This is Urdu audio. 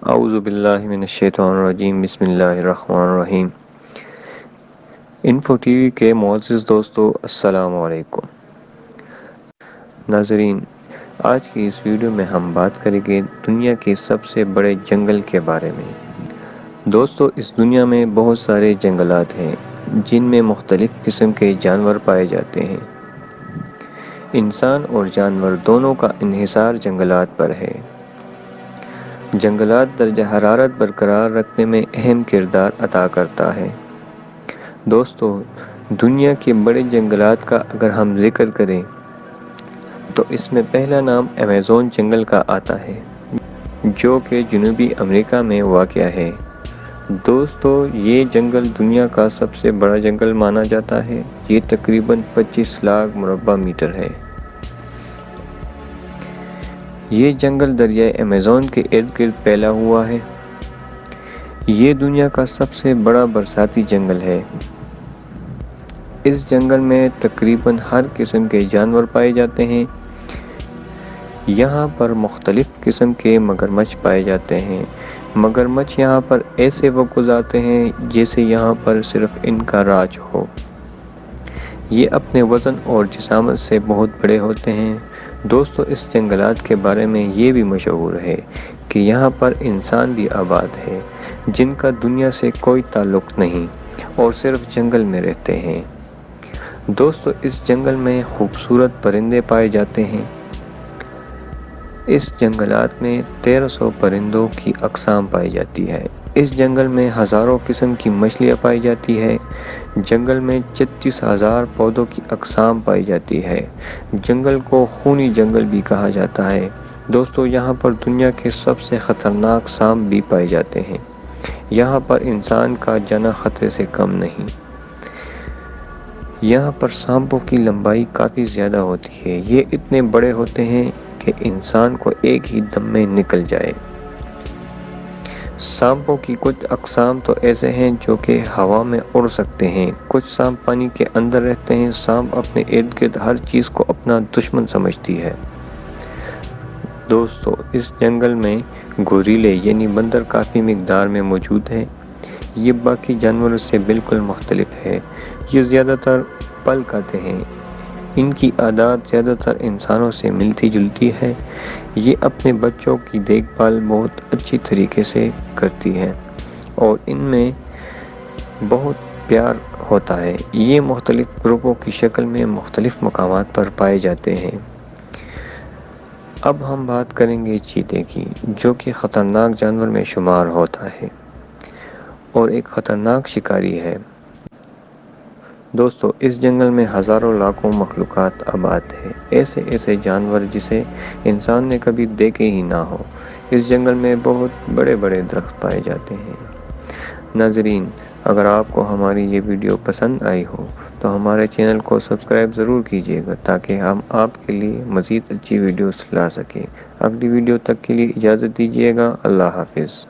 اعوذ باللہ من الشیطان الرجیم، بسم اللہ الرحمن الرحیم۔ انفو ٹی وی کے معزز دوستو، السلام علیکم۔ ناظرین، آج کی اس ویڈیو میں ہم بات کریں گے دنیا کے سب سے بڑے جنگل کے بارے میں۔ دوستو، اس دنیا میں بہت سارے جنگلات ہیں جن میں مختلف قسم کے جانور پائے جاتے ہیں۔ انسان اور جانور دونوں کا انحصار جنگلات پر ہے۔ جنگلات درجہ حرارت برقرار رکھنے میں اہم کردار ادا کرتا ہے۔ دوستو، دنیا کے بڑے جنگلات کا اگر ہم ذکر کریں تو اس میں پہلا نام ایمیزون جنگل کا آتا ہے، جو کہ جنوبی امریکہ میں واقع ہے۔ دوستو، یہ جنگل دنیا کا سب سے بڑا جنگل مانا جاتا ہے۔ یہ تقریباً 25 لاکھ مربع میٹر ہے۔ یہ جنگل دریائے ایمیزون کے ارد گرد پھیلا ہوا ہے۔ یہ دنیا کا سب سے بڑا برساتی جنگل ہے۔ اس جنگل میں تقریباً ہر قسم کے جانور پائے جاتے ہیں۔ یہاں پر مختلف قسم کے مگرمچھ پائے جاتے ہیں۔ مگرمچھ یہاں پر ایسے وقت گزارتے ہیں جیسے یہاں پر صرف ان کا راج ہو۔ یہ اپنے وزن اور جسامت سے بہت بڑے ہوتے ہیں۔ دوستو، اس جنگلات کے بارے میں یہ بھی مشہور ہے کہ یہاں پر انسان بھی آباد ہے جن کا دنیا سے کوئی تعلق نہیں اور صرف جنگل میں رہتے ہیں۔ دوستو، اس جنگل میں خوبصورت پرندے پائے جاتے ہیں۔ اس جنگلات میں 1300 پرندوں کی اقسام پائی جاتی ہے۔ اس جنگل میں ہزاروں قسم کی مچھلیاں پائی جاتی ہے۔ جنگل میں 36,000 پودوں کی اقسام پائی جاتی ہے۔ جنگل کو خونی جنگل بھی کہا جاتا ہے۔ دوستو، یہاں پر دنیا کے سب سے خطرناک سانپ بھی پائے جاتے ہیں۔ یہاں پر انسان کا جانا خطرے سے کم نہیں۔ یہاں پر سانپوں کی لمبائی کافی زیادہ ہوتی ہے۔ یہ اتنے بڑے ہوتے ہیں کہ انسان کو ایک ہی دم میں نکل جائے۔ سانپوں کی کچھ اقسام تو ایسے ہیں جو کہ ہوا میں اڑ سکتے ہیں۔ کچھ سانپ پانی کے اندر رہتے ہیں۔ سانپ اپنے ارد گرد ہر چیز کو اپنا دشمن سمجھتی ہے۔ دوستو، اس جنگل میں گوریلے یعنی بندر کافی مقدار میں موجود ہیں۔ یہ باقی جانوروں سے بالکل مختلف ہے۔ یہ زیادہ تر پھل کھاتے ہیں۔ ان کی عادات زیادہ تر انسانوں سے ملتی جلتی ہے۔ یہ اپنے بچوں کی دیکھ بھال بہت اچھی طریقے سے کرتی ہے اور ان میں بہت پیار ہوتا ہے۔ یہ مختلف گروپوں کی شکل میں مختلف مقامات پر پائے جاتے ہیں۔ اب ہم بات کریں گے چیتے کی، جو کہ خطرناک جانور میں شمار ہوتا ہے اور ایک خطرناک شکاری ہے۔ دوستو، اس جنگل میں ہزاروں لاکھوں مخلوقات آباد ہیں، ایسے جانور جسے انسان نے کبھی دیکھے ہی نہ ہو۔ اس جنگل میں بہت بڑے بڑے درخت پائے جاتے ہیں۔ ناظرین، اگر آپ کو ہماری یہ ویڈیو پسند آئی ہو تو ہمارے چینل کو سبسکرائب ضرور کیجیے گا تاکہ ہم آپ کے لیے مزید اچھی ویڈیوز لا سکیں۔ اگلی ویڈیو تک کے لیے اجازت دیجیے گا۔ اللہ حافظ۔